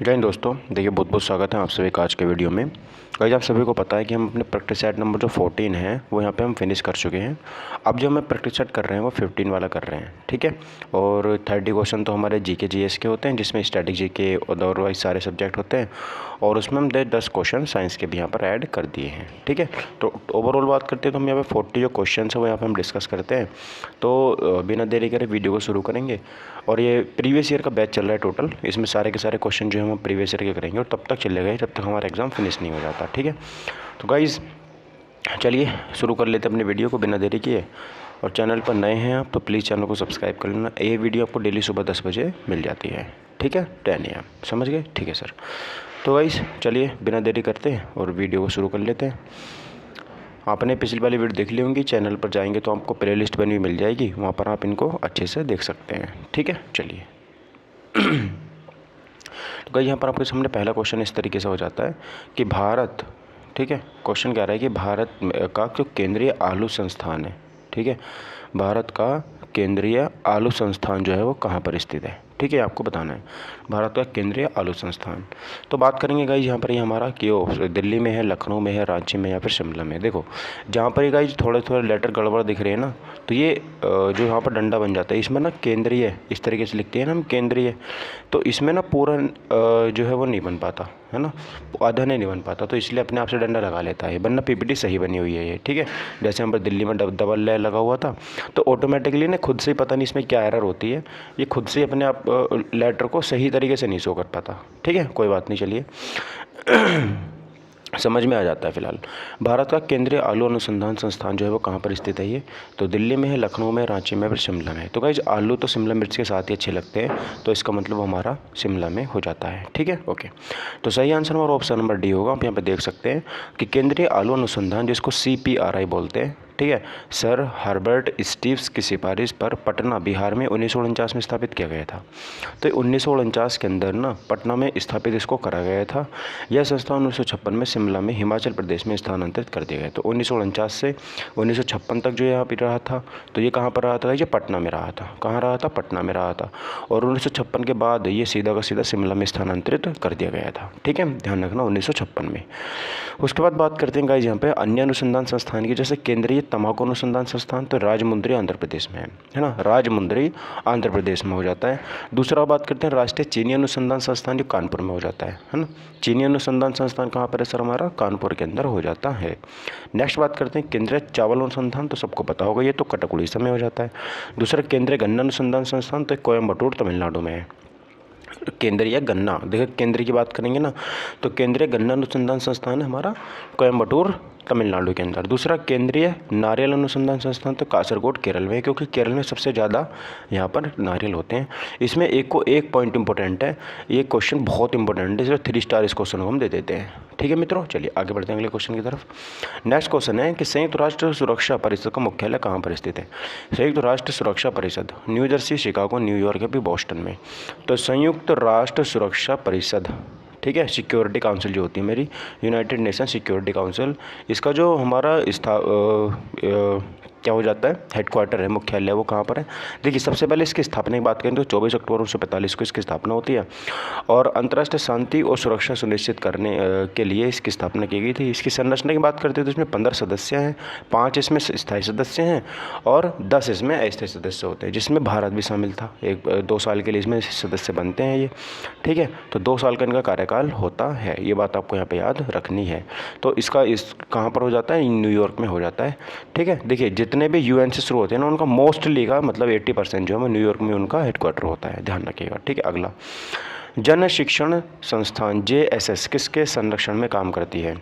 जय हिंद दोस्तों, देखिए बहुत बहुत स्वागत है आप सभी का आज के वीडियो में। गाइस आप सभी को पता है कि हम अपने प्रैक्टिस सेट नंबर जो 14 है वो यहाँ पे हम फिनिश कर चुके हैं। अब जो हमें प्रैक्टिस सेट कर रहे हैं वो 15 वाला कर रहे हैं, ठीक है। और 30 क्वेश्चन तो हमारे जीके जीएस के होते हैं, जिसमें स्टैटिक जीके और अदरवाइज सारे सब्जेक्ट होते हैं। और उसमें हम 10 क्वेश्चन साइंस के भी यहाँ पर ऐड कर दिए हैं, ठीक है। तो ओवरऑल बात करते हैं तो हम यहाँ पे 40 जो क्वेश्चन है वो यहाँ पर हम डिस्कस करते हैं। तो बिना देरी करे वीडियो को शुरू करेंगे। और ये प्रीवियस ईयर का बैच चल रहा है टोटल, इसमें सारे के सारे क्वेश्चन जो है हम प्रीवियस ईयर के करेंगे और तब तक चलेगा जब तक हमारा एग्ज़ाम फिनिश नहीं हो जाता, ठीक है। तो गाइज़ चलिए शुरू कर लेते हैं अपने वीडियो को बिना देरी किए। और चैनल पर नए हैं आप तो प्लीज़ चैनल को सब्सक्राइब कर लेना। ये वीडियो आपको डेली सुबह 10 बजे मिल जाती है, ठीक है। 10 AM, समझ गए, ठीक है सर। तो गाइज़ चलिए बिना देरी करते हैं और वीडियो को शुरू कर लेते हैं। आपने पिछली वाली वीडियो देख ली होंगी, चैनल पर जाएंगे तो आपको प्ले लिस्ट बनी हुई मिल जाएगी, वहाँ पर आप इनको अच्छे से देख सकते हैं, ठीक है। चलिए तो गाइस यहाँ पर आपके सामने पहला क्वेश्चन इस तरीके से हो जाता है कि भारत, ठीक है। क्वेश्चन कह रहा है कि भारत का जो केंद्रीय आलू संस्थान है, ठीक है, भारत का केंद्रीय आलू संस्थान जो है वो कहाँ पर स्थित है, ठीक है, आपको बताना है भारत का केंद्रीय आलू संस्थान। तो बात करेंगे गाइज यहाँ पर ये हमारा कि दिल्ली में है, लखनऊ में है, रांची में या फिर शिमला में। देखो जहाँ पर ये गाइज थोड़े थोड़े लेटर गड़बड़ दिख रहे हैं ना, तो ये जो यहाँ पर डंडा बन जाता है इसमें ना केंद्रीय इस तरीके से लिखते हैं ना हम केंद्रीय, तो इसमें ना पूरा जो है वो नहीं बन पाता है ना, आधा नहीं बन पाता, तो इसलिए अपने आप से डंडा लगा लेता है, वरना पीपीटी सही बनी हुई है ये, ठीक है। जैसे यहाँ पर दिल्ली में डबल ले लगा हुआ था तो ऑटोमेटिकली ना खुद से ही, पता नहीं इसमें क्या एरर होती है, ये खुद से अपने आप लेटर को सही तरीके से नहीं शो कर पाता, ठीक है, कोई बात नहीं। चलिए समझ में आ जाता है। फिलहाल भारत का केंद्रीय आलू अनुसंधान संस्थान जो है वो कहाँ पर स्थित है, ये तो दिल्ली में है, लखनऊ में, रांची में, फिर शिमला में। तो गाइस आलू तो शिमला मिर्च के साथ ही अच्छे लगते हैं, तो इसका मतलब हमारा शिमला में हो जाता है, ठीक है, ओके। तो सही आंसर हमारा ऑप्शन नंबर डी होगा। आप यहाँ पे देख सकते हैं कि केंद्रीय आलू अनुसंधान, जिसको CPRI बोलते हैं, ठीक है, सर हर्बर्ट स्टीव्स की सिफारिश पर पटना बिहार में 1949 में स्थापित किया गया था। तो 1949 के अंदर ना पटना में स्थापित इसको करा गया था। यह संस्था 1956 में शिमला में हिमाचल प्रदेश में स्थानांतरित कर दिया गया। तो 1949 से 1956 तक जो यहाँ पर रहा था, तो ये कहाँ पर रहा था, ये पटना में रहा था। कहाँ रहा था, पटना में रहा था। और 1956 के बाद ये सीधा का सीधा शिमला में स्थानांतरित कर दिया गया था, ठीक है, ध्यान रखना 1956 में। उसके बाद बात करते हैं गाइस यहाँ पे अन्य अनुसंधान संस्थान की, जैसे केंद्रीय तंबाकू अनुसंधान संस्थान, तो राजमुंद्री आंध्र प्रदेश में है ना, राजमुंद्री आंध्र प्रदेश में हो जाता है। दूसरा बात करते हैं राष्ट्रीय चीनी अनुसंधान संस्थान, जो कानपुर में हो जाता है ना। चीनी अनुसंधान संस्थान कहाँ पर है सर, हमारा कानपुर के अंदर हो जाता है। नेक्स्ट बात करते हैं केंद्रीय चावल अनुसंधान, तो सबको पता होगा ये तो कटक उड़ीसा में हो जाता है। दूसरा केंद्रीय गन्ना अनुसंधान संस्थान, तो कोयम्बटूर तमिलनाडु में है। केंद्रीय गन्ना, देखिए केंद्र की बात करेंगे ना, तो केंद्रीय गन्ना अनुसंधान संस्थान है हमारा कोयम्बटूर तमिलनाडु के अंदर। दूसरा केंद्रीय नारियल अनुसंधान संस्थान, तो कासरगोड केरल में, क्योंकि केरल में सबसे ज़्यादा यहाँ पर नारियल होते हैं। इसमें एक पॉइंट इंपॉर्टेंट है, ये क्वेश्चन बहुत इंपॉर्टेंट है, इसलिए 3 स्टार इस क्वेश्चन को हम दे देते हैं, ठीक है मित्रों। चलिए आगे बढ़ते हैं अगले क्वेश्चन की तरफ। नेक्स्ट क्वेश्चन है कि संयुक्त राष्ट्र सुरक्षा परिषद का मुख्यालय कहाँ पर स्थित है। संयुक्त राष्ट्र सुरक्षा परिषद न्यू जर्सी, शिकागो, न्यूयॉर्क या फिर बोस्टन में। तो संयुक्त राष्ट्र सुरक्षा परिषद, ठीक है, सिक्योरिटी काउंसिल जो होती है मेरी, यूनाइटेड नेशन सिक्योरिटी काउंसिल, इसका जो हमारा क्या हो जाता है, हेडक्वार्टर है, मुख्यालय, वो कहाँ पर है। देखिए सबसे पहले इसकी स्थापना की बात करें तो 24 अक्टूबर 1945 को इसकी स्थापना होती है। और अंतर्राष्ट्रीय शांति और सुरक्षा सुनिश्चित करने के लिए इसकी स्थापना की गई थी। इसकी संरचना की बात करते हैं तो इसमें 15 सदस्य हैं, 5 इसमें स्थायी सदस्य हैं और 10 इसमें अस्थायी सदस्य होते हैं, जिसमें भारत भी शामिल था। 2 साल के लिए इसमें सदस्य बनते हैं ये, ठीक है। तो 2 साल का इनका कार्यकाल होता है, ये बात आपको यहाँ पर याद रखनी है। तो इसका कहाँ पर हो जाता है, न्यूयॉर्क में हो जाता है, ठीक है। देखिए जितने भी UN से शुरू होते हैं ना, उनका मोस्टली का मतलब 80% जो है न्यूयॉर्क में उनका हेडक्वार्टर होता है, ध्यान रखिएगा, ठीक है। अगला जन शिक्षण संस्थान JSS किसके संरक्षण में काम करती है।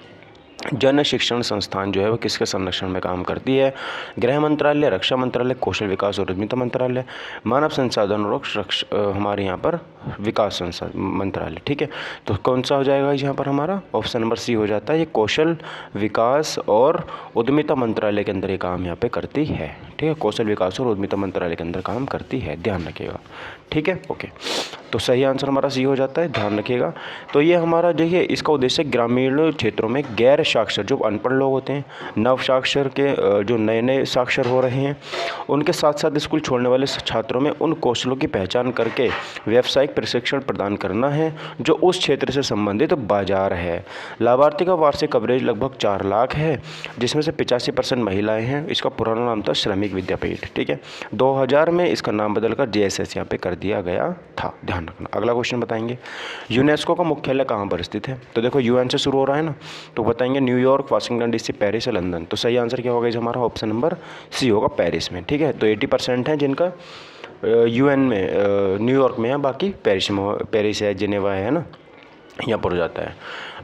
जन शिक्षण संस्थान जो है वो किसके संरक्षण में काम करती है। गृह मंत्रालय, रक्षा मंत्रालय, कौशल विकास और उद्यमिता मंत्रालय, मानव संसाधन और हमारे यहाँ पर विकास मंत्रालय, ठीक है। तो कौन सा हो जाएगा यहाँ पर हमारा, ऑप्शन नंबर C हो जाता है। ये कौशल विकास और उद्यमिता मंत्रालय के अंदर ये काम यहाँ पे करती है, ठीक है, कौशल विकास और उद्यमिता मंत्रालय के अंदर काम करती है, ध्यान रखिएगा, ठीक है, ओके। तो सही आंसर हमारा C हो जाता है, ध्यान रखिएगा। तो ये हमारा देखिए इसका उद्देश्य ग्रामीण क्षेत्रों में गैर साक्षर जो अनपढ़ लोग होते हैं, नव साक्षर के जो नए साक्षर हो रहे हैं, उनके साथ साथ स्कूल छोड़ने वाले छात्रों में उन कौशलों की पहचान करके व्यावसायिक व्यावसायिक प्रशिक्षण प्रदान करना है जो उस क्षेत्र से संबंधित बाजार है। लाभार्थी का वार्षिक कवरेज लगभग 4 लाख है, जिसमें से 85% महिलाएं हैं। इसका पुराना नाम था श्रमिक विद्यापीठ, ठीक है। 2000 में इसका नाम बदलकर JSS यहाँ पे कर दिया गया था, ध्यान रखना। अगला क्वेश्चन बताएंगे, यूनेस्को का मुख्यालय कहाँ पर स्थित है? तो देखो UN से शुरू हो रहा है ना, तो बताएंगे न्यूयॉर्क, वाशिंगटन DC, पेरिस या लंदन। तो सही आंसर क्या होगा इस हमारा? ऑप्शन नंबर C होगा, पेरिस में, ठीक है। तो 80% है जिनका UN में न्यूयॉर्क में है, बाकी पेरिस है, जिनेवा है ना, यहाँ पर हो जाता है।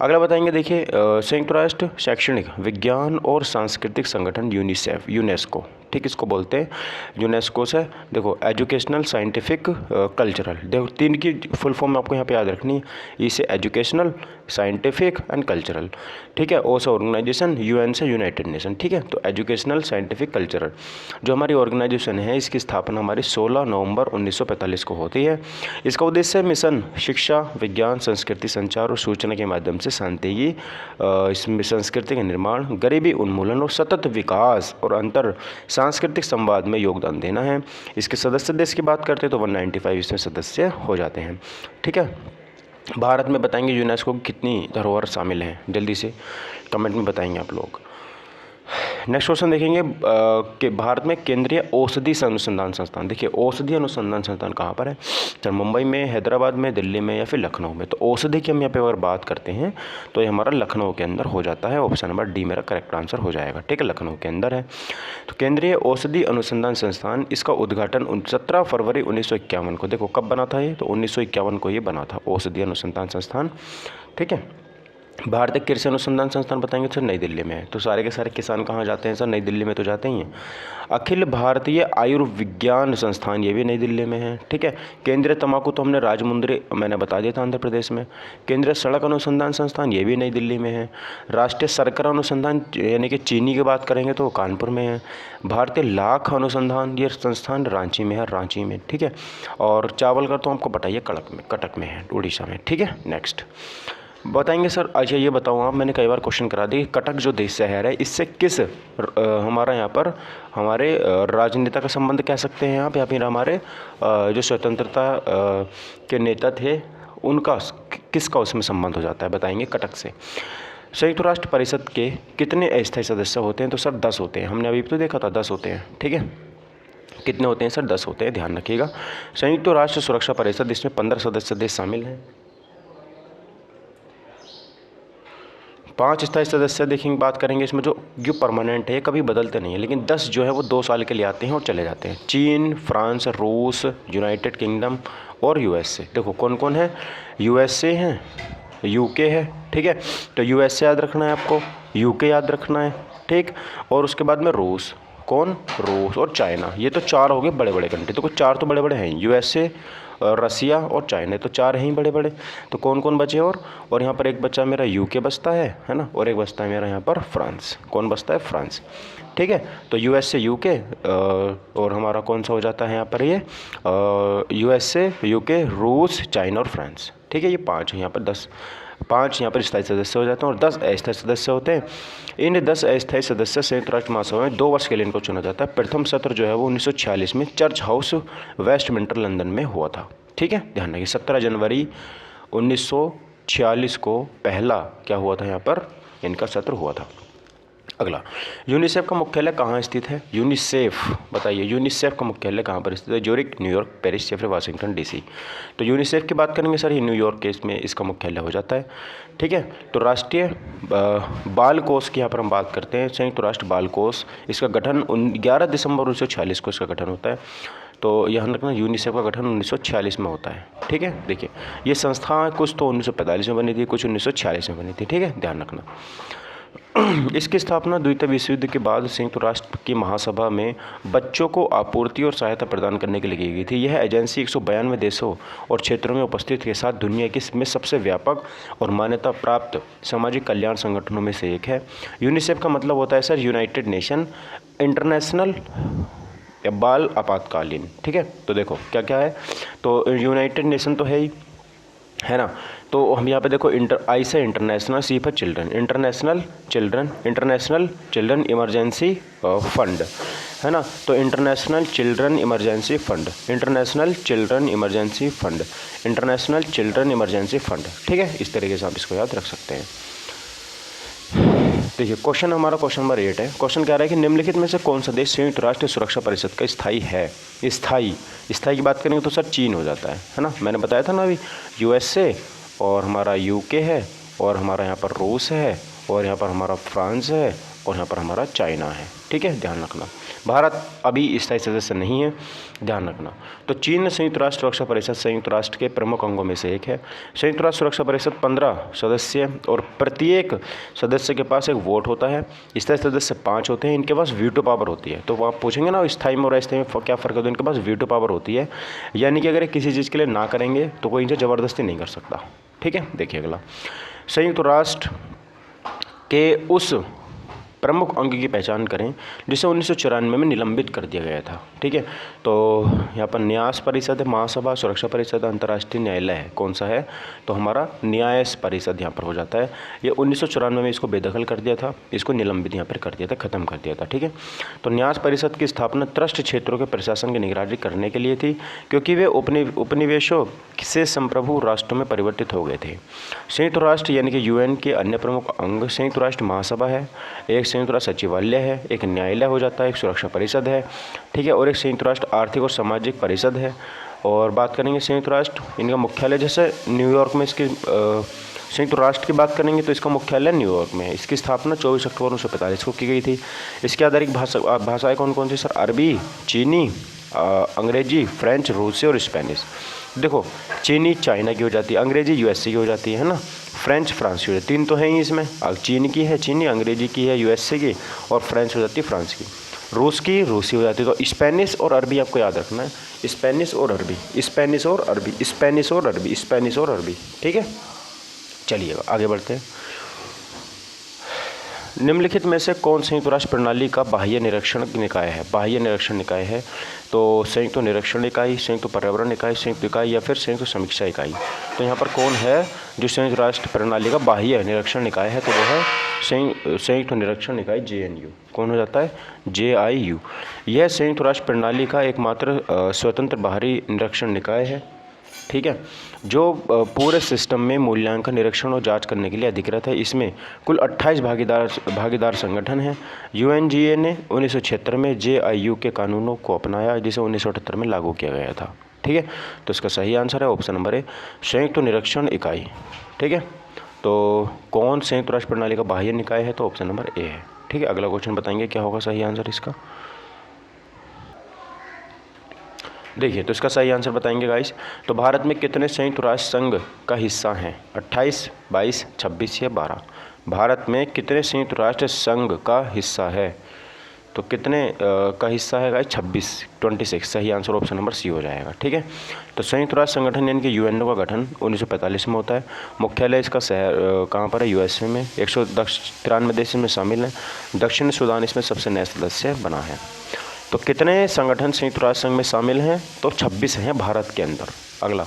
अगला बताएंगे, देखिए संयुक्त राष्ट्र शैक्षणिक विज्ञान और सांस्कृतिक संगठन यूनेस्को, ठीक, इसको बोलते हैं यूनेस्को से। देखो एजुकेशनल, साइंटिफिक, कल्चरल, देखो 3 की फुल फॉर्म आपको यहाँ पे याद रखनी है। इसे एजुकेशनल, साइंटिफिक एंड कल्चरल, ठीक है। ओ से ऑर्गेनाइजेशन, UN से यूनाइटेड नेशन, ठीक है। तो एजुकेशनल, साइंटिफिक, कल्चरल जो हमारी ऑर्गेनाइजेशन है, इसकी स्थापना हमारी 16 नवंबर 1945 को होती है। इसका उद्देश्य मिशन शिक्षा, विज्ञान, संस्कृति, संचार और सूचना के माध्यम से शांति, इसमें संस्कृति का निर्माण, गरीबी उन्मूलन और सतत विकास और अंतर सांस्कृतिक संवाद में योगदान देना है। इसके सदस्य देश की बात करते हैं तो 195 इसमें सदस्य हो जाते हैं, ठीक है। भारत में बताएंगे यूनेस्को की कितनी धरोहर शामिल हैं, जल्दी से कमेंट में बताएंगे आप लोग। नेक्स्ट क्वेश्चन देखेंगे कि भारत में केंद्रीय औषधि अनुसंधान संस्थान, देखिए औषधि अनुसंधान संस्थान कहाँ पर है? सर मुंबई में, हैदराबाद में, दिल्ली में या फिर लखनऊ में। तो औषधि की हम यहाँ पे अगर बात करते हैं तो ये हमारा लखनऊ के अंदर हो जाता है। ऑप्शन नंबर D मेरा करेक्ट आंसर हो जाएगा, ठीक है, लखनऊ के अंदर है। तो केंद्रीय औषधि अनुसंधान संस्थान, इसका उद्घाटन 17 फरवरी 1951 को, देखो कब बना था ये? तो 1951 को ये बना था, औषधि अनुसंधान संस्थान, ठीक है। भारतीय कृषि अनुसंधान संस्थान बताएंगे सर नई दिल्ली में है। तो सारे के सारे किसान कहाँ जाते हैं सर? नई दिल्ली में तो जाते ही हैं। अखिल भारतीय आयुर्विज्ञान संस्थान, ये भी नई दिल्ली में है, ठीक है। केंद्रीय तंबाकू तो हमने राजमुंद्री, मैंने बता दिया था, आंध्र प्रदेश में। केंद्रीय सड़क अनुसंधान संस्थान, ये भी नई दिल्ली में है। राष्ट्रीय शर्करा अनुसंधान यानी कि चीनी की बात करेंगे तो कानपुर में है। भारतीय लाख अनुसंधान, ये संस्थान रांची में है, रांची में, ठीक है। और चावल का तो आपको बताइए कटक में है, उड़ीसा में, ठीक है। नेक्स्ट बताएंगे सर, अच्छा ये बताऊँ आप, मैंने कई बार क्वेश्चन करा दी, कटक जो देश शहर है, इससे किस हमारा यहाँ पर हमारे राजनेता का संबंध कह सकते हैं आप, या फिर हमारे जो स्वतंत्रता के नेता थे उनका किसका उसमें संबंध हो जाता है? बताएंगे कटक से। संयुक्त राष्ट्र परिषद के कितने अस्थायी सदस्य होते हैं? तो सर 10 होते हैं, हमने अभी तो देखा था 10 होते हैं, ठीक है। कितने होते हैं सर? 10 होते हैं, ध्यान रखिएगा। संयुक्त राष्ट्र सुरक्षा परिषद, इसमें 15 सदस्य देश शामिल हैं। 5 स्थायी सदस्य देखेंगे, बात करेंगे इसमें जो परमानेंट है, कभी बदलते नहीं है, लेकिन 10 जो है वो 2 साल के लिए आते हैं और चले जाते हैं। चीन, फ्रांस, रूस, यूनाइटेड किंगडम और USA। देखो कौन कौन है? USA है, UK है, ठीक है। तो USA याद रखना है आपको, UK याद रखना है, ठीक। और उसके बाद में रूस, कौन? रूस और चाइना, ये तो 4 हो गए बड़े बड़े कंट्री। तो कुछ 4 तो बड़े बड़े हैं, USA, रसिया और चाइना, तो 4 हैं ही बड़े बड़े। तो कौन कौन बचे? और यहाँ पर एक बच्चा मेरा UK बचता है ना, और एक बचता है मेरा यहाँ पर फ्रांस। कौन बचता है? फ्रांस, ठीक है। तो USA, UK और हमारा कौन सा हो जाता है यहाँ पर? ये USA, UK, रूस, चाइना और फ्रांस, ठीक है। ये 5 है यहाँ पर, 5 यहाँ पर स्थायी सदस्य हो जाते हैं और 10 अस्थायी सदस्य होते हैं। इन 10 अस्थायी सदस्य संयुक्त राष्ट्र महासभा में 2 वर्ष के लिए इनको चुना जाता है। प्रथम सत्र जो है वो 1946 में चर्च हाउस, वेस्टमिंस्टर, लंदन में हुआ था, ठीक है, ध्यान रखिए। 17 जनवरी 1946 को पहला क्या हुआ था? यहाँ पर इनका सत्र हुआ था। अगला, यूनिसेफ का मुख्यालय कहाँ स्थित है? यूनिसेफ बताइए, यूनिसेफ का मुख्यालय कहाँ पर स्थित है? ज़ूरिक, न्यूयॉर्क, पेरिस या फिर वाशिंगटन DC। तो यूनिसेफ की बात करेंगे सर, ये न्यूयॉर्क के इसमें इसका मुख्यालय हो जाता है, ठीक है। तो राष्ट्रीय बाल कोष की यहाँ पर हम बात करते हैं, संयुक्त राष्ट्र बाल कोष, इसका गठन 11 दिसंबर 1946 को इसका गठन होता है। तो यहाँ रखना, यूनिसेफ का गठन 1946 में होता है, ठीक है। देखिए ये संस्था कुछ तो 1945 में बनी थी, कुछ 1946 में बनी थी, ठीक है, ध्यान रखना। इसकी स्थापना द्वितीय विश्व युद्ध के बाद संयुक्त राष्ट्र की महासभा में बच्चों को आपूर्ति और सहायता प्रदान करने के लिए की गई थी। यह एजेंसी 192 देशों और क्षेत्रों में उपस्थित के साथ दुनिया की में सबसे व्यापक और मान्यता प्राप्त सामाजिक कल्याण संगठनों में से एक है। यूनिसेफ का मतलब होता है सर यूनाइटेड नेशन इंटरनेशनल या बाल आपातकालीन, ठीक है। तो देखो क्या क्या है, तो यूनाइटेड नेशन तो है ही, है ना। तो हम यहाँ पे देखो आई से international, C for children, international children emergency fund, है ना। तो international children emergency fund, international children emergency fund, international children emergency fund, ठीक है। इस तरीके से आप इसको याद रख सकते हैं। देखिए क्वेश्चन हमारा क्वेश्चन नंबर 8 है। क्वेश्चन कह रहा है कि निम्नलिखित में से कौन सा देश संयुक्त राष्ट्र सुरक्षा परिषद का स्थायी है। स्थायी की बात करेंगे तो सर चीन हो जाता है ना। मैंने बताया था ना अभी, USA और हमारा UK है, और हमारा यहाँ पर रूस है, और यहाँ पर हमारा फ्रांस है, और यहाँ पर हमारा चाइना है, ठीक है, ध्यान रखना। भारत अभी स्थायी सदस्य नहीं है, ध्यान रखना। तो चीन संयुक्त राष्ट्र सुरक्षा परिषद संयुक्त राष्ट्र के प्रमुख अंगों में से एक है। संयुक्त राष्ट्र सुरक्षा परिषद 15 सदस्य, और प्रत्येक सदस्य के पास एक वोट होता है। स्थायी सदस्य 5 होते हैं, इनके पास वीटो पावर होती है। तो आप पूछेंगे ना स्थायी में और अस्थायी में क्या फ़र्क है, तो इनके पास वीटो पावर होती है, यानी कि अगर किसी चीज़ के लिए ना करेंगे तो कोई इनसे ज़बरदस्ती नहीं कर सकता, ठीक है। देखिए अगला, संयुक्त राष्ट्र के उस प्रमुख अंग की पहचान करें जिसे 1994 में निलंबित कर दिया गया था, ठीक है। तो यहाँ पर न्यास परिषद है, महासभा, सुरक्षा परिषद, अंतर्राष्ट्रीय न्यायालय है। कौन सा है, तो हमारा न्यास परिषद यहाँ पर हो जाता है। ये 1994 में इसको बेदखल कर दिया था, इसको निलंबित यहाँ पर कर दिया था, ख़त्म कर दिया था, ठीक है। तो न्यास परिषद की स्थापना त्रस्त क्षेत्रों के प्रशासन की निगरानी करने के लिए थी, क्योंकि वे उपनिवेशों से संप्रभु राष्ट्रों में परिवर्तित हो गए थे। संयुक्त राष्ट्र यानी कि UN के अन्य प्रमुख अंग संयुक्त राष्ट्र महासभा है, एक संयुक्त राष्ट्र सचिवालय है, एक न्यायालय हो जाता है, एक सुरक्षा परिषद है, ठीक है, और एक संयुक्त राष्ट्र आर्थिक और सामाजिक परिषद है। और बात करेंगे संयुक्त राष्ट्र, इनका मुख्यालय जैसे न्यूयॉर्क में, इसकी संयुक्त राष्ट्र की बात करेंगे तो इसका मुख्यालय न्यूयॉर्क में है। इसकी स्थापना 24 अक्टूबर 1945 को की गई थी। इसकी आधारित भाषाएँ कौन कौन सी सर, अरबी, चीनी, अंग्रेजी, फ्रेंच, रूसी और स्पेनिश। देखो चीनी चाइना की हो जाती है, अंग्रेजी USA की हो जाती है ना, फ्रेंच फ्रांस की हो जाती है। 3 तो है ही इसमें, चीन की है चीनी, अंग्रेजी की है USA की, और फ्रेंच हो जाती है फ्रांस की। रूस की रूसी हो जाती है। तो स्पेनिश और अरबी आपको याद रखना है, स्पेनिश और अरबी, स्पेनिश और अरबी, स्पेनिश और अरबी, स्पेनिश और अरबी, ठीक है। चलिए आगे बढ़ते हैं। निम्नलिखित में से कौन संयुक्त राष्ट्र प्रणाली का बाह्य निरीक्षण निकाय है। बाह्य निरीक्षण निकाय है तो संयुक्त निरीक्षण इकाई, संयुक्त पर्यावरण इकाई, संयुक्त इकाई या फिर संयुक्त समीक्षा इकाई। तो यहाँ पर कौन है जो संयुक्त राष्ट्र प्रणाली का बाह्य निरीक्षण निकाय है, तो वो है संयुक्त निरीक्षण इकाई JNU। कौन हो जाता है, JIU। यह संयुक्त राष्ट्र प्रणाली का एकमात्र स्वतंत्र बाहरी निरीक्षण निकाय है, ठीक है, जो पूरे सिस्टम में मूल्यांकन, निरीक्षण और जांच करने के लिए अधिकृत है। इसमें कुल 28 भागीदार संगठन हैं। UNGA ने 1976 में JIU के कानूनों को अपनाया, जिसे 1978 में लागू किया गया था, ठीक है। तो इसका सही आंसर है ऑप्शन नंबर ए, संयुक्त निरीक्षण इकाई, ठीक है। तो कौन संयुक्त राष्ट्र प्रणाली का बाह्य निकाय है, तो ऑप्शन नंबर ए है, ठीक है। अगला क्वेश्चन बताएंगे क्या होगा सही आंसर इसका। देखिए तो इसका सही आंसर बताएंगे गाइस। तो भारत में कितने संयुक्त राष्ट्र संघ का हिस्सा हैं, 28, 22, 26 या 12। भारत में कितने संयुक्त राष्ट्र संघ का हिस्सा है, तो कितने का हिस्सा है गाइस, 26 सही आंसर ऑप्शन नंबर सी हो जाएगा, ठीक है। तो संयुक्त राष्ट्र संगठन यानी कि UNO का गठन 1945 में होता है। मुख्यालय इसका शहर कहाँ पर है, USA में। 193 देश इसमें शामिल हैं। दक्षिण सूडान इसमें सबसे नया सदस्य बना है। तो कितने संगठन संयुक्त राष्ट्र संघ में शामिल हैं, तो 26 हैं भारत के अंदर। अगला,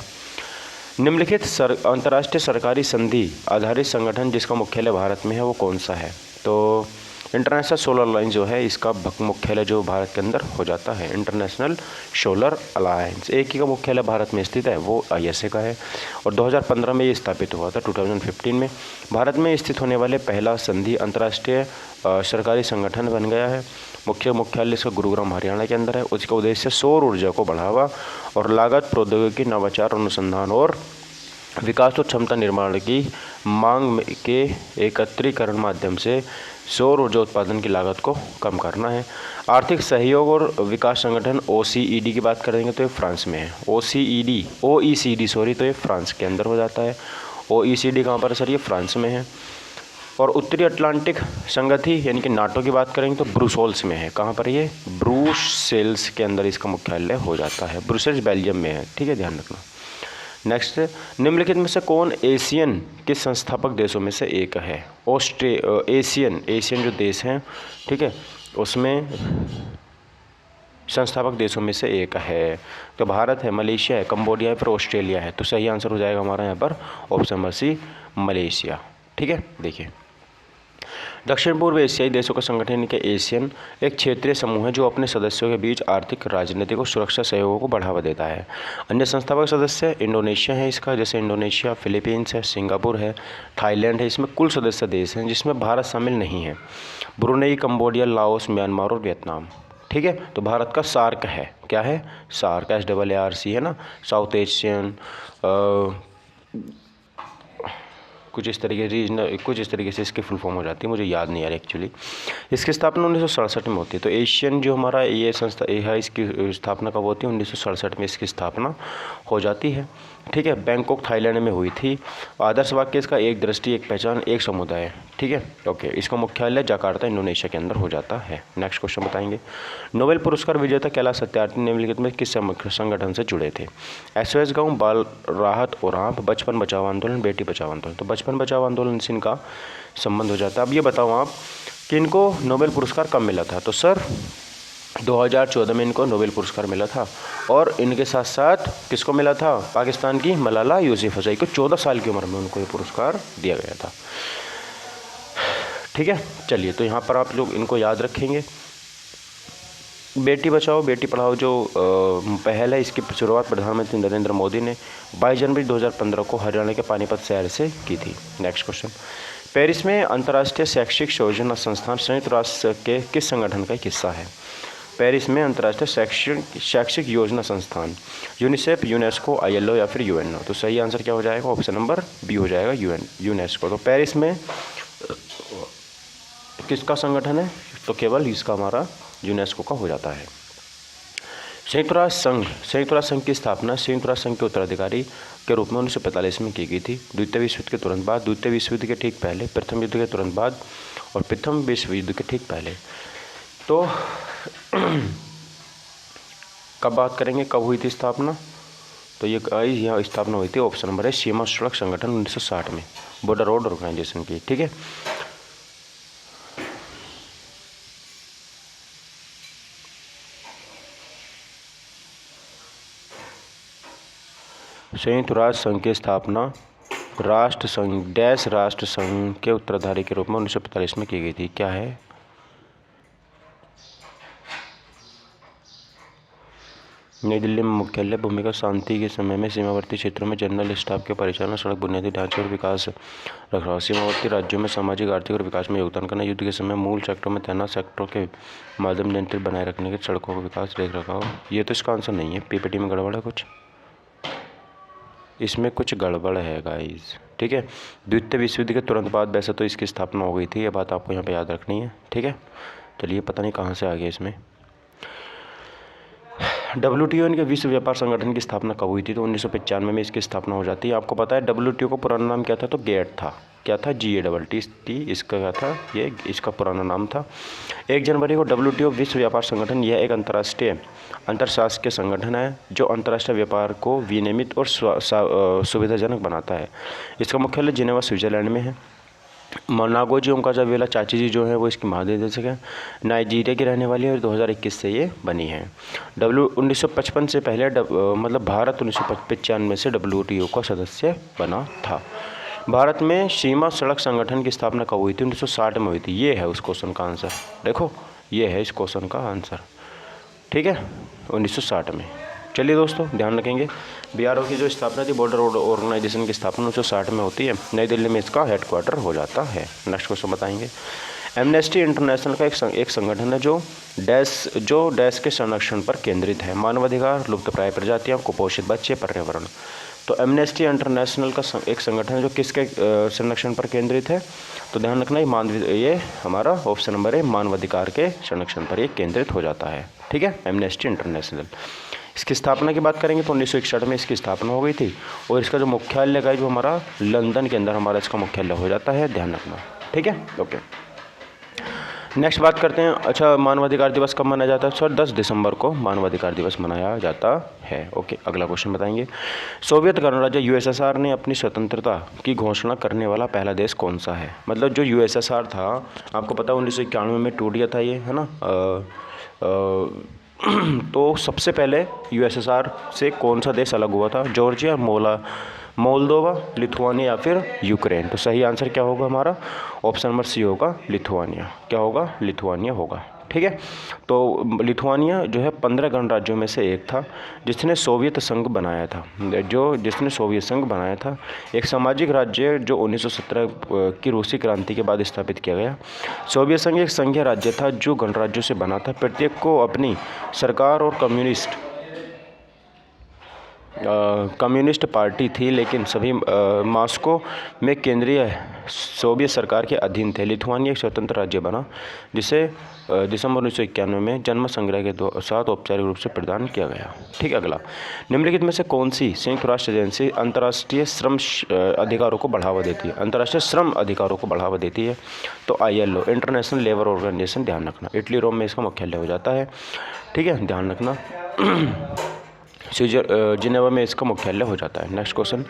निम्नलिखित अंतर्राष्ट्रीय सरकारी संधि आधारित संगठन जिसका मुख्यालय भारत में है वो कौन सा है, तो इंटरनेशनल सोलर अलायंस जो है इसका मुख्यालय जो भारत के अंदर हो जाता है, इंटरनेशनल सोलर अलायंस। एक ही का मुख्यालय भारत में स्थित है, वो ISA का है, और 2015 में ये स्थापित हुआ था, 2015 में। भारत में स्थित होने वाले पहला संधि अंतर्राष्ट्रीय सरकारी संगठन बन गया है। मुख्यालय इसका गुरुग्राम हरियाणा के अंदर है। उसका उद्देश्य सौर ऊर्जा को बढ़ावा और लागत, प्रौद्योगिकी, नवाचार, अनुसंधान और विकास और क्षमता निर्माण की मांग के एकत्रीकरण माध्यम से सौर ऊर्जा उत्पादन की लागत को कम करना है। आर्थिक सहयोग और विकास संगठन OECD की बात करेंगे तो ये फ्रांस में है। OECD तो ये फ्रांस के अंदर हो जाता है। OECD कहाँ पर सर, ये फ्रांस में है। और उत्तरी अटलांटिक संगति यानी कि नाटो की बात करेंगे तो ब्रुसेल्स में है। कहाँ पर ये, ब्रुसेल्स के अंदर इसका मुख्यालय हो जाता है। ब्रुसेल्स बेल्जियम में है, ठीक है, ध्यान रखना। नेक्स्ट, निम्नलिखित में से कौन एशियन के संस्थापक देशों में से एक है। एशियन जो देश हैं, ठीक है, उसमें संस्थापक देशों में से एक है। तो भारत है, मलेशिया है, कंबोडिया है, फिर ऑस्ट्रेलिया है। तो सही आंसर हो जाएगा हमारा यहाँ पर ऑप्शन नंबर सी, मलेशिया, ठीक है। देखिए दक्षिण पूर्व एशियाई देशों का संगठन के एशियन एक क्षेत्रीय समूह है जो अपने सदस्यों के बीच आर्थिक, राजनीतिक और सुरक्षा सहयोग को बढ़ावा देता है। अन्य संस्थापक सदस्य इंडोनेशिया है इसका, जैसे इंडोनेशिया, फिलीपींस है, सिंगापुर है, थाईलैंड है। इसमें कुल सदस्य देश हैं जिसमें भारत शामिल नहीं है। ब्रुनेई, कंबोडिया, लाओस, म्यांमार और वियतनाम। ठीक है, तो भारत का सार्क है। क्या है? सार्क, SAARC है ना, साउथ एशियन कुछ इस तरीके रीजनल, कुछ इस तरीके से इसकी फुल फॉर्म हो जाती है, मुझे याद नहीं आ रही एक्चुअली। इसकी स्थापना 1967 में होती है। तो एशियन जो हमारा ये संस्था है, इसकी स्थापना कब होती है? 1967 में इसकी स्थापना हो जाती है। ठीक है, बैंकॉक थाईलैंड में हुई थी। आदर्श वाक्य इसका एक दृष्टि, एक पहचान, एक समुदाय। ठीक है, ओके। इसका मुख्यालय जकार्ता, इंडोनेशिया के अंदर हो जाता है। नेक्स्ट क्वेश्चन बताएंगे। नोबेल पुरस्कार विजेता कैलाश सत्यार्थी निम्नलिखित में किस संगठन से जुड़े थे? SOS गांव, बाल राहत ओरांव, बचपन बचाओ आंदोलन, बेटी बचाओ आंदोलन। तो बचपन बचाओ आंदोलन से इनका संबंध हो जाता है। अब ये बताओ आप कि इनको नोबेल पुरस्कार कब मिला था? तो सर 2014 में इनको नोबेल पुरस्कार मिला था। और इनके साथ साथ किसको मिला था? पाकिस्तान की मलाला यूसुफजई को 14 साल की उम्र में उनको ये पुरस्कार दिया गया था। ठीक है, चलिए, तो यहाँ पर आप लोग इनको याद रखेंगे। बेटी बचाओ बेटी पढ़ाओ जो पहल है, इसकी शुरुआत प्रधानमंत्री नरेंद्र मोदी ने 22 जनवरी 2015 को हरियाणा के पानीपत शहर से की थी। Next question. पेरिस में अंतर्राष्ट्रीय शैक्षिक योजना संस्थान संयुक्त राष्ट्र के किस संगठन का एक हिस्सा है? पेरिस में अंतर्राष्ट्रीय शैक्षिक योजना संस्थान, यूनिसेफ, यूनेस्को, ILO या फिर UNO। तो सही आंसर क्या हो जाएगा? ऑप्शन नंबर बी हो जाएगा, यूनेस्को। तो पेरिस में किसका संगठन है? तो केवल इसका हमारा यूनेस्को का हो जाता है। संयुक्त राष्ट्र संघ की स्थापना संयुक्त राष्ट्र संघ के उत्तराधिकारी के रूप में 1945 में की गई थी। द्वितीय विश्व युद्ध के तुरंत बाद, द्वितीय विश्व युद्ध के ठीक पहले, प्रथम युद्ध के तुरंत बाद और प्रथम विश्व युद्ध के ठीक पहले। तो कब बात करेंगे, कब हुई थी स्थापना? तो ये यहाँ स्थापना हुई थी, ऑप्शन नंबर है सीमा सड़क संगठन 1960 में, बॉर्डर रोड ऑर्गेनाइजेशन की। ठीक है, संयुक्त राष्ट्र संघ की स्थापना राष्ट्र संघ के उत्तराधिकारी के रूप में 1945 में की गई थी। क्या है? नई दिल्ली में मुख्यालय। भूमिका शांति के समय में सीमावर्ती क्षेत्रों में जनरल स्टाफ के परिचालन, सड़क बुनियादी ढांचे और विकास रखरखाव, सीमावर्ती राज्यों में सामाजिक, आर्थिक और विकास में योगदान करना, युद्ध के समय मूल सेक्टरों में तैनात सेक्टरों के माध्यम नियंत्रित बनाए रखने के, सड़कों का विकास, देख रखाव। ये तो इसका आंसर नहीं है, PPT में गड़बड़ है कुछ, इसमें कुछ गड़बड़ है गाइस। ठीक है, द्वितीय विश्व युद्ध के तुरंत बाद वैसे तो इसकी स्थापना हो गई थी, ये बात आपको यहाँ पे याद रखनी है। ठीक है, चलिए, पता नहीं कहाँ से आ गया इसमें। WTO इनके विश्व व्यापार संगठन की स्थापना कब हुई थी? तो 1995 में इसकी स्थापना हो जाती है। आपको पता है WTO का पुराना नाम क्या था? तो GATT था। क्या था? GATT, इसका क्या था? ये इसका पुराना नाम था। 1 जनवरी को WTO विश्व व्यापार संगठन, यह एक अंतर्राष्ट्रीय अंतरशासकीय संगठन है जो अंतर्राष्ट्रीय व्यापार को विनियमित और सुविधाजनक बनाता है। इसका मुख्यालय जिनेवा, स्विट्जरलैंड में है। नागोजी ओंकाजावेला चाची जी जो है वो इसकी महानिदेशक है, नाइजीरिया की रहने वाली है और 2021 से ये बनी है। 1955 से पहले मतलब भारत 1995 से WTO का सदस्य बना था। भारत में सीमा सड़क संगठन की स्थापना कब हुई थी? 1960 में हुई थी। ये है उस क्वेश्चन का आंसर, देखो ये है इस क्वेश्चन का आंसर। ठीक है, 1960 में। चलिए दोस्तों, ध्यान रखेंगे BRO की जो स्थापना थी, बॉर्डर रोड ऑर्गेनाइजेशन की स्थापना 1960 में होती है। नई दिल्ली में इसका हेडक्वार्टर हो जाता है। नेक्स्ट क्वेश्चन बताएंगे। एमनेस्टी इंटरनेशनल का एक संगठन है जो डैश के संरक्षण पर केंद्रित है। मानवाधिकार, लुप्तप्राय प्रजातियाँ, कुपोषित बच्चे, पर्यावरण। तो एमनेस्टी इंटरनेशनल का एक संगठन है जो किसके संरक्षण पर केंद्रित है? तो ध्यान रखना, ये हमारा ऑप्शन नंबर है, मानवाधिकार के संरक्षण पर ये केंद्रित हो जाता है। ठीक है, एमनेस्टी इंटरनेशनल। इसकी स्थापना की बात करेंगे तो 1961 में इसकी स्थापना हो गई थी और इसका जो मुख्यालय है जो हमारा लंदन के अंदर हमारा इसका मुख्यालय हो जाता है, ध्यान रखना। ठीक है, ओके। नेक्स्ट बात करते हैं। अच्छा, मानवाधिकार दिवस कब मनाया जाता है? सर 10 दिसंबर को मानवाधिकार दिवस मनाया जाता है। ओके, अगला क्वेश्चन बताएंगे। सोवियत गणराज्य USSR ने अपनी स्वतंत्रता की घोषणा करने वाला पहला देश कौन सा है? मतलब जो USSR था, आपको पता है 1991 में टूट गया था ये, है ना। तो सबसे पहले यूएसएसआर से कौन सा देश अलग हुआ था? जॉर्जिया, मोल्दोवा, लिथुआनिया या फिर यूक्रेन? तो सही आंसर क्या होगा हमारा? ऑप्शन नंबर सी होगा, लिथुआनिया। क्या होगा? लिथुआनिया होगा। ठीक है, तो लिथुआनिया जो है 15 गणराज्यों में से एक था जिसने सोवियत संघ बनाया था। जिसने सोवियत संघ बनाया था, एक सामाजिक राज्य जो 1917 की रूसी क्रांति के बाद स्थापित किया गया। सोवियत संघ एक संघीय राज्य था जो गणराज्यों से बना था। प्रत्येक को अपनी सरकार और कम्युनिस्ट पार्टी थी, लेकिन सभी मॉस्को में केंद्रीय सोवियत सरकार के अधीन थे। लिथुआनिया एक स्वतंत्र राज्य बना जिसे दिसंबर 1991 में जन्म संग्रह के साथ औपचारिक रूप से प्रदान किया गया। ठीक है, अगला, निम्नलिखित में से कौन सी संयुक्त राष्ट्र एजेंसी अंतर्राष्ट्रीय श्रम अधिकारों को बढ़ावा देती है? अंतर्राष्ट्रीय श्रम अधिकारों को बढ़ावा देती है तो ILO, इंटरनेशनल लेबर ऑर्गेनाइजेशन। ध्यान रखना, इटली रोम में इसका मुख्यालय हो जाता है। ठीक है, ध्यान रखना। जिनेवा में इसका मुख्यालय हो जाता है। नेक्स्ट क्वेश्चन,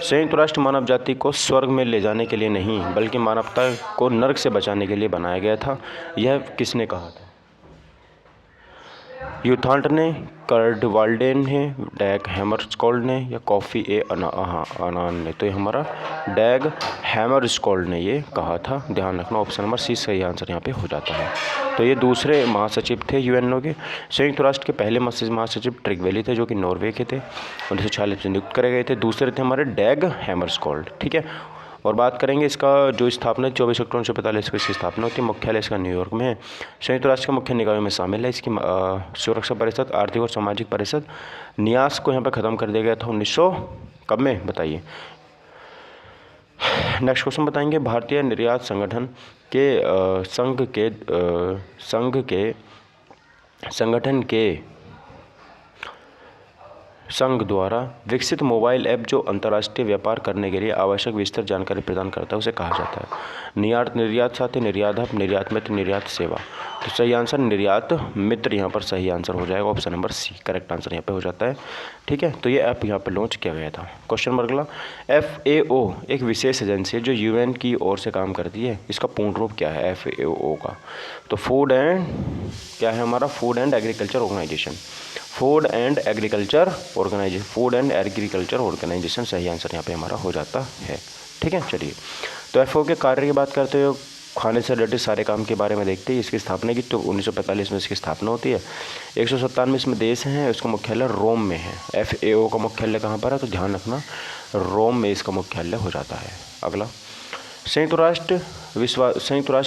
संयुक्त राष्ट्र मानव जाति को स्वर्ग में ले जाने के लिए नहीं बल्कि मानवता को नर्क से बचाने के लिए बनाया गया था, यह किसने कहा था? यूथाल्ट ने, कर्डवाल्डे ने, डैग हैमरस्कोल्ड ने या कॉफ़ी अनान ने? तो ये हमारा डैग हैमरस्कोल्ड ने ये कहा था। ध्यान रखना, ऑप्शन नंबर सी सही आंसर यहाँ पे हो जाता है। तो ये दूसरे महासचिव थे यूएनओ के। संयुक्त राष्ट्र के पहले महासचिव ट्रिगवेली थे जो कि नॉर्वे के थे, 1946 में नियुक्त करे गए थे। दूसरे थे हमारे डैग हैमरस्कोल्ड। ठीक है, और बात करेंगे इसका जो स्थापना 24 अक्टूबर 1945 को इसकी स्थापना होती है। मुख्यालय इसका न्यूयॉर्क में है। संयुक्त राष्ट्र के मुख्य निकायों में शामिल है इसकी सुरक्षा परिषद, आर्थिक और सामाजिक परिषद। न्यास को यहाँ पर ख़त्म कर दिया गया था 1900 कब में, बताइए। नेक्स्ट क्वेश्चन बताएंगे, भारतीय निर्यात संगठन के संघ द्वारा विकसित मोबाइल ऐप जो अंतर्राष्ट्रीय व्यापार करने के लिए आवश्यक विस्तृत जानकारी प्रदान करता है उसे कहा जाता है? निर्यात साथी, निर्यात हब, निर्यात मित्र, निर्यात सेवा? तो सही आंसर निर्यात मित्र यहाँ पर सही आंसर हो जाएगा। Option number C correct answer यहाँ पे हो जाता है। ठीक है, तो ये ऐप यहाँ पे लॉन्च किया गया था। क्वेश्चन नंबर अगला, FAO एक विशेष एजेंसी है जो UN की ओर से काम करती है, इसका पूर्ण रूप क्या है FAO का? तो food and agriculture organisation. Food and agriculture organisation सही आंसर यहाँ पे हमारा हो जाता है। ठीक है, चलिए, तो FAO के कार्य की बात करते हुए खाने से रिलेटेड सारे काम के बारे में देखते हैं। इसकी स्थापना की तो 1945 में इसकी स्थापना होती है। 197 इसमें देश हैं, इसका मुख्यालय रोम में है। FAO का मुख्यालय कहाँ पर है? तो ध्यान रखना, रोम में इसका मुख्यालय हो जाता है। अगला, संयुक्त राष्ट्र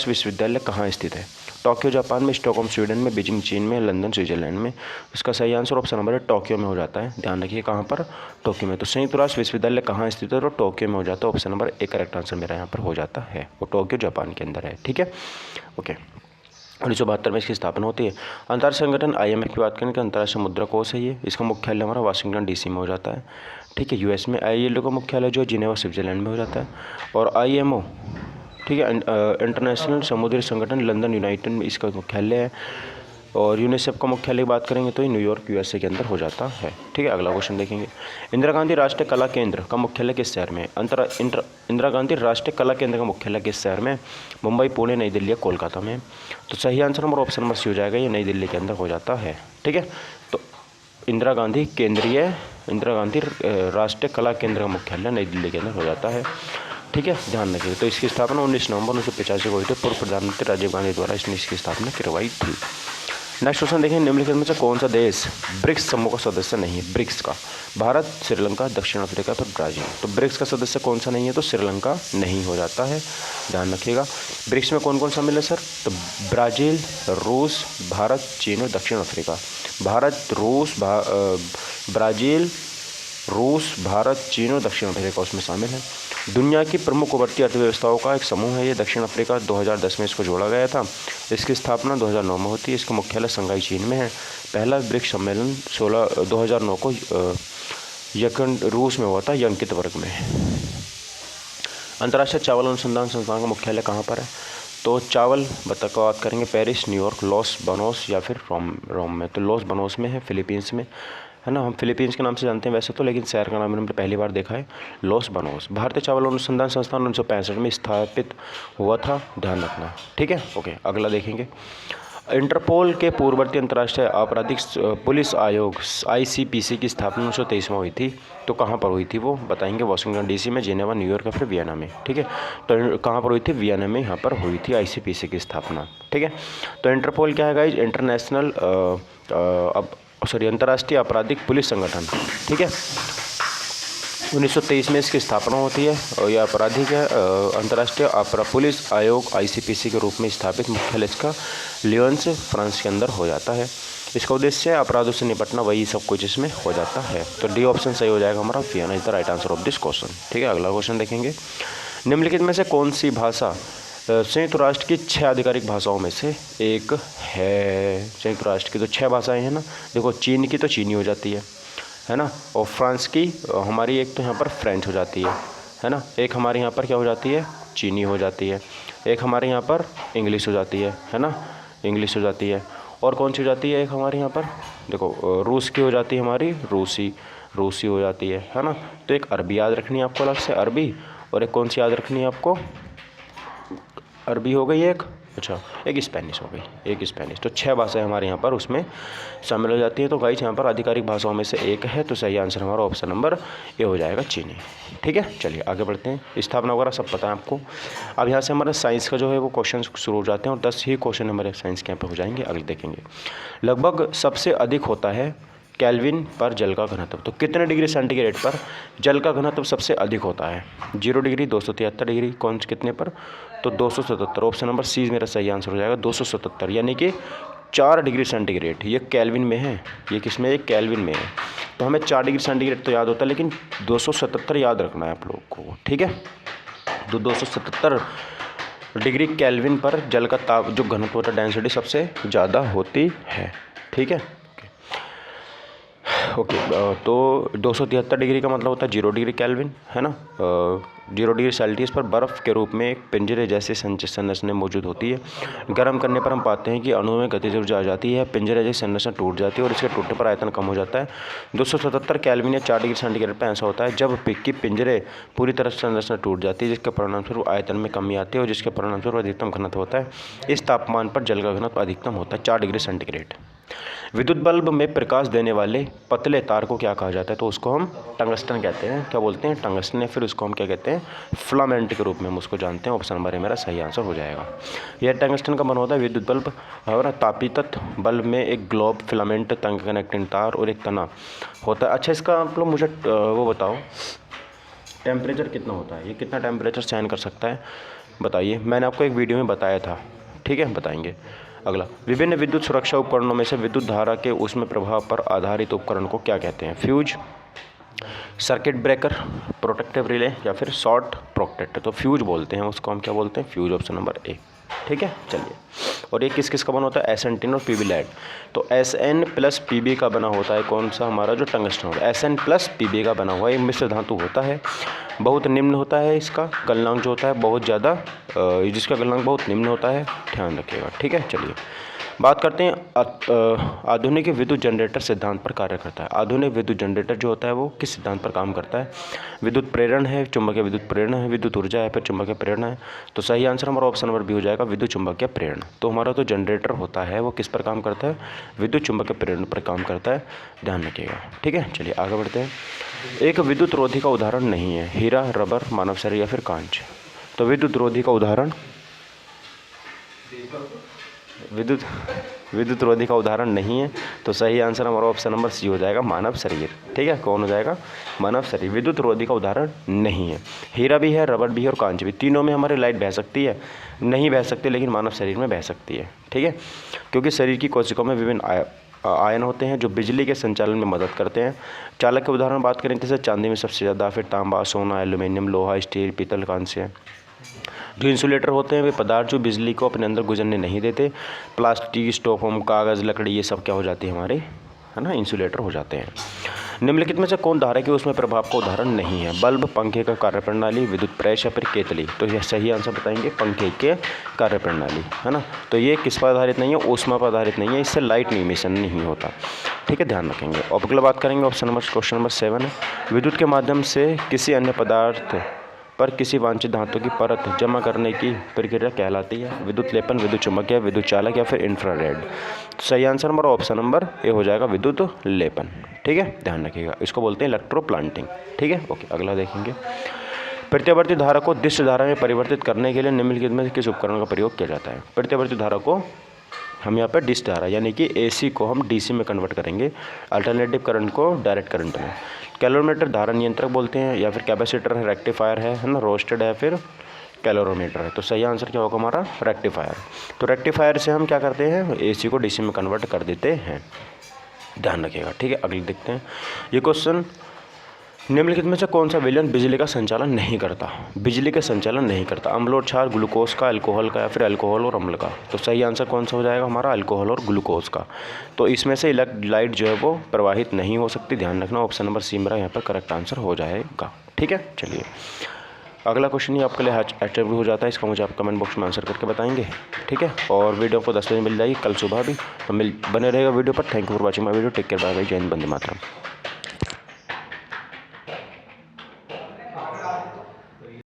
विश्वविद्यालय कहाँ स्थित है? टोक्यो जापान में, स्टॉकहोम स्वीडन में, बीजिंग चीन में, लंदन स्विट्जरलैंड में? इसका सही आंसर ऑप्शन नंबर है टोक्यो में हो जाता है। ध्यान रखिए कहाँ पर? टोक्यो में। तो संयुक्त राष्ट्र विश्वविद्यालय कहाँ स्थित है? तो टोक्यो में हो जाता है। Option number A correct answer मेरा यहाँ पर हो जाता है। वो टोक्यो जापान के अंदर है। ठीक है, ओके। 1972 में इसकी स्थापना होती है। अंतर्राष्ट्रीय संगठन IMF की बात करें तो अंतर्राष्ट्रीय मुद्रा कोष है ये, इसका मुख्यालय हमारा वाशिंगटन DC में हो जाता है। ठीक है, US में। ILO का मुख्यालय जो है जिनेवा स्विट्जरलैंड में हो जाता है। और IMO, ठीक है, इंटरनेशनल समुद्री संगठन लंदन यूनाइटेड में इसका मुख्यालय है। और यूनिसेफ का मुख्यालय की बात करेंगे तो ये न्यूयॉर्क USA के अंदर हो जाता है। ठीक है, अगला क्वेश्चन देखेंगे, इंदिरा गांधी राष्ट्रीय कला केंद्र का मुख्यालय किस शहर में? इंदिरा गांधी राष्ट्रीय कला केंद्र का मुख्यालय किस शहर में? मुंबई, पुणे, नई दिल्ली या कोलकाता में? तो सही answer number option number C हो जाएगा, ये नई दिल्ली के अंदर हो जाता है। ठीक है, तो इंदिरा गांधी राष्ट्रीय कला केंद्र का मुख्यालय नई दिल्ली के अंदर हो जाता है। ठीक है, ध्यान रखिए। तो इसकी स्थापना 19 नवंबर 1985 को हुई थी। पूर्व प्रधानमंत्री राजीव गांधी द्वारा इसकी स्थापना करवाई थी। नेक्स्ट क्वेश्चन देखें, निम्नलिखित में से कौन सा देश ब्रिक्स समूह का सदस्य नहीं है? ब्रिक्स का भारत, श्रीलंका, दक्षिण अफ्रीका तो ब्राज़ील। तो ब्रिक्स का सदस्य कौन सा नहीं है? तो श्रीलंका नहीं हो जाता है। ध्यान रखिएगा, ब्रिक्स में कौन कौन शामिल है सर? तो ब्राज़ील, रूस, भारत, चीन और दक्षिण अफ्रीका। ब्राज़ील, रूस, भारत, चीन और दक्षिण अफ्रीका उसमें शामिल है। दुनिया की प्रमुख उभरती अर्थव्यवस्थाओं का एक समूह है ये दक्षिण अफ्रीका। 2010 में इसको जोड़ा गया था। इसकी स्थापना 2009 में होती है। इसका मुख्यालय शंघाई चीन में है। पहला ब्रिक्स सम्मेलन 2009 को रूस में हुआ था, यंकितवर्ग में। अंतर्राष्ट्रीय चावल अनुसंधान संस्थान का मुख्यालय कहाँ पर है? तो चावल बात करेंगे पेरिस, न्यूयॉर्क, लॉस बनोस या फिर रोम में। तो लॉस बनोस में है, फिलीपींस में है ना। हम फिलीपींस के नाम से जानते हैं वैसे तो, लेकिन शहर का नाम हमने पहली बार देखा है, लॉस बनोस। भारतीय चावल अनुसंधान संस्थान 1965 में स्थापित हुआ था, ध्यान रखना। ठीक है, ओके। अगला देखेंगे, इंटरपोल के पूर्ववर्ती अंतर्राष्ट्रीय आपराधिक पुलिस आयोग ICPC की स्थापना 1923 में हुई थी। तो कहाँ पर हुई थी वो बताएंगे। वाशिंगटन DC में, जिनेवा, न्यूयॉर्क या फिर वियना में। ठीक है, तो कहाँ पर हुई थी? वियना में यहाँ पर हुई थी ICPC की स्थापना। ठीक है, तो इंटरपोल क्या है गाइज? इंटरनेशनल अंतर्राष्ट्रीय आपराधिक पुलिस संगठन। ठीक है, 1923 में इसकी स्थापना होती है और यह आपराधिक अंतर्राष्ट्रीय पुलिस आयोग ICPC के रूप में स्थापित। मुख्यालय इसका लियोन्स, फ्रांस के अंदर हो जाता है। इसका उद्देश्य है अपराधों से निपटना, वही सब कुछ इसमें हो जाता है। तो डी ऑप्शन सही हो जाएगा हमारा, Vienna is the right answer of this question. ठीक है, अगला क्वेश्चन देखेंगे। निम्नलिखित में से कौन सी भाषा संयुक्त राष्ट्र की 6 आधिकारिक भाषाओं में से एक है? संयुक्त राष्ट्र की तो 6 भाषाएं हैं ना। देखो, चीन की तो चीनी हो जाती है ना, और फ्रांस की हमारी एक तो यहाँ पर फ्रेंच हो जाती है ना, एक हमारे यहाँ पर क्या हो जाती है? चीनी हो जाती है। एक हमारे यहाँ पर इंग्लिश हो जाती है ना, इंग्लिश हो जाती है। और कौन सी हो जाती है? एक हमारे यहाँ पर देखो रूस की हो जाती है, हमारी रूसी हो जाती है ना। तो एक अरबी याद रखनी है आपको अलग से, अरबी। और एक कौन सी याद रखनी है आपको? अरबी हो गई एक, अच्छा एक स्पेनिश हो गई, एक स्पेनिश। तो 6 भाषाएं हमारे यहाँ पर उसमें शामिल हो जाती है। तो गाइस यहाँ पर आधिकारिक भाषाओं में से एक है, तो सही आंसर हमारा ऑप्शन नंबर ए हो जाएगा, चीनी। ठीक है, चलिए आगे बढ़ते हैं। स्थापना वगैरह सब पता है आपको। अब यहाँ से हमारा साइंस का जो है वो क्वेश्चन शुरू हो जाते हैं, और 10 ही क्वेश्चन हमारे साइंस के यहाँ पर हो जाएंगे। अगले देखेंगे। लगभग सबसे अधिक होता है केल्विन पर जल का घनत्व। तो कितने डिग्री सेंटीग्रेड पर जल का घनत्व सबसे अधिक होता है? 0 डिग्री, 273 डिग्री, कौन कितने पर? तो 277। ऑप्शन नंबर सी मेरा सही आंसर हो जाएगा, 277, यानी कि 4 डिग्री सेंटीग्रेड। ये केल्विन में है, ये किस में है? केल्विन में है। तो हमें 4 डिग्री सेंटीग्रेड तो याद होता है, लेकिन 277 याद रखना है आप लोगों को। ठीक है, तो 277 डिग्री केल्विन पर जल का ताप जो घनत्व होता है, डेंसिटी सबसे ज़्यादा होती है। ठीक है, ओके। तो 273 डिग्री का मतलब होता है 0 डिग्री केल्विन, है ना। 0 डिग्री सेल्सियस पर बर्फ़ के रूप में एक पिंजरे जैसी संरचना मौजूद होती है। गर्म करने पर हम पाते हैं कि अणुओं में गतिज ऊर्जा आ जाती है, पिंजरे जैसी संरचना टूट जाती है और इसके टूटने पर आयतन कम हो जाता है। 277 केल्विन या 4 डिग्री सेंटीग्रेड पर ऐसा होता है जब कि पिंजरे पूरी तरह से संरचना टूट जाती है, जिसके परिणामस्वरूप आयतन में कमी आती है और जिसके परिणामस्वरूप अधिकतम घनत्व होता है। इस तापमान पर जल का घनत्व अधिकतम होता है 4 डिग्री सेंटीग्रेड। विद्युत बल्ब में प्रकाश देने वाले पतले तार को क्या कहा जाता है? तो उसको हम टंगस्टन कहते हैं। क्या बोलते हैं? टंगस्टन। या फिर उसको हम क्या कहते हैं? फिलामेंट के रूप में हम उसको जानते हैं। ऑप्शन नंबर ए मेरा सही आंसर हो जाएगा। यह टंगस्टन का बना होता है। विद्युत बल्ब और तापित बल्ब में एक ग्लोब, फिलामेंट, तंग कनेक्टिंग तार और एक तना होता है। अच्छा, इसका आप लोग मुझे वो बताओ, टेम्परेचर कितना होता है? ये कितना टेम्परेचर सहन कर सकता है बताइए। मैंने आपको एक वीडियो में बताया था। ठीक है, बताएंगे। अगला, विभिन्न विद्युत सुरक्षा उपकरणों में से विद्युत धारा के ऊष्मीय प्रभाव पर आधारित उपकरण को क्या कहते हैं? Fuse, circuit breaker, protective relay या फिर शॉर्ट प्रोटेक्टर। तो फ्यूज बोलते हैं उसको, हम क्या बोलते हैं? फ्यूज। Option number A. ठीक है, चलिए। और ये किस किस का बना होता है? SN10 और PB लेड। तो SN प्लस PB का बना होता है कौन सा? हमारा जो टंगस्टन होगा, SN प्लस PB का बना हुआ है। मिश्र धातु होता है, बहुत निम्न होता है। इसका गलनांक जो होता है बहुत ज़्यादा, जिसका गलनांक बहुत निम्न होता है, ध्यान रखिएगा। ठीक है, चलिए बात करते हैं। आधुनिक विद्युत जनरेटर सिद्धांत पर कार्य करता है। आधुनिक विद्युत जनरेटर जो होता है वो किस सिद्धांत पर काम करता है? विद्युत प्रेरण है, चुंबकीय विद्युत प्रेरण है, विद्युत ऊर्जा है, फिर चुंबकीय प्रेरण है। तो सही आंसर हमारा ऑप्शन नंबर बी हो जाएगा, विद्युत चुंबकीय प्रेरण। तो हमारा तो जनरेटर होता है वो किस पर काम करता है? विद्युत चुंबकीय प्रेरण पर काम करता है, ध्यान रखिएगा। ठीक है, चलिए आगे बढ़ते हैं। एक विद्युत रोधी का उदाहरण नहीं है? हीरा, रबर, मानव शरीर या फिर कांच। तो विद्युत रोधी का उदाहरण, विद्युत रोधी का उदाहरण नहीं है। तो सही आंसर हमारा ऑप्शन नंबर सी हो जाएगा, मानव शरीर। ठीक है, कौन हो जाएगा? मानव शरीर। विद्युत रोधी का उदाहरण नहीं है। हीरा भी है, रबर भी है और कांच भी। तीनों में हमारी लाइट बह सकती है? नहीं बह सकती, लेकिन मानव शरीर में बह सकती है। ठीक है, क्योंकि शरीर की कोशिकाओं में विभिन्न आयन होते हैं जो बिजली के संचालन में मदद करते हैं। चालक के उदाहरण बात करें जैसे चांदी में सबसे ज़्यादा, फिर तांबा, सोना, एल्यूमिनियम, लोहा, स्टील, पीतल, कांस्य। जो इंसुलेटर होते हैं वे पदार्थ जो बिजली को अपने अंदर गुजरने नहीं देते। प्लास्टिक, स्टोफोम, कागज़, लकड़ी, ये सब क्या हो जाती है हमारे, है ना, इंसुलेटर हो जाते हैं। निम्नलिखित में से कौन धारा के उसमें प्रभाव का उदाहरण नहीं है? बल्ब, पंखे का कार्यप्रणाली, विद्युत प्रेस या फिर केतली। तो यह सही आंसर बताएंगे, पंखे के कार्यप्रणाली, है ना। तो ये किस पर आधारित नहीं है? ऊष्मा पर आधारित नहीं है, इससे लाइट इमिशन नहीं होता। ठीक है, ध्यान रखेंगे। और अगला बात करेंगे क्वेश्चन नंबर 7 है। विद्युत के माध्यम से किसी अन्य पदार्थ पर किसी वांछित धातु की परत जमा करने की प्रक्रिया कहलाती है? विद्युत लेपन, विद्युत चुम्बक, या विद्युत चालक, या फिर इंफ्रारेड। तो सही आंसर हमारा ऑप्शन नंबर ए हो जाएगा, विद्युत लेपन। ठीक है, ध्यान रखिएगा, इसको बोलते हैं इलेक्ट्रोप्लांटिंग। ठीक है, ओके, अगला देखेंगे। प्रत्यावर्ती धारा को दिश धारा में परिवर्तित करने के लिए निम्नलिखित में किस उपकरण का प्रयोग किया जाता है? प्रत्यावर्ती धारा को हम यहाँ पर डिश धारा यानी कि एसी को हम डीसी में कन्वर्ट करेंगे, अल्टरनेटिव करंट को डायरेक्ट करंट में। कैलोरीमीटर धारा नियंत्रक बोलते हैं, या फिर कैपेसिटर है, रेक्टिफायर है ना, रोस्टेड है, फिर कैलोरीमीटर है। तो सही आंसर क्या होगा हमारा? रेक्टिफायर। तो रेक्टिफायर से हम क्या करते हैं? एसी को डीसी में कन्वर्ट कर देते हैं, ध्यान रखिएगा। ठीक है, अगले देखते हैं। ये क्वेश्चन, निम्नलिखित में से कौन सा विलयन बिजली का संचालन नहीं करता? बिजली का संचालन नहीं करता। अम्ल और क्षार, ग्लूकोज का, अल्कोहल का, या फिर अल्कोहल और अम्ल का। तो सही आंसर कौन सा हो जाएगा हमारा? अल्कोहल और ग्लूकोज का। तो इसमें से लाइट जो है वो प्रवाहित नहीं हो सकती, ध्यान रखना। ऑप्शन नंबर सी मेरा यहाँ पर करेक्ट आंसर हो जाएगा। ठीक है, चलिए अगला क्वेश्चन ही आपके लिए एचएफ हो जाता है, इसका मुझे आप कमेंट बॉक्स में आंसर करके बताएंगे। ठीक है, और वीडियो को 10 बजे मिल जाएगी, कल सुबह भी। तो बने रहेगा वीडियो पर। Thank you for watching my video. Take care, bye bye, जय हिंद, वंदे मातरम।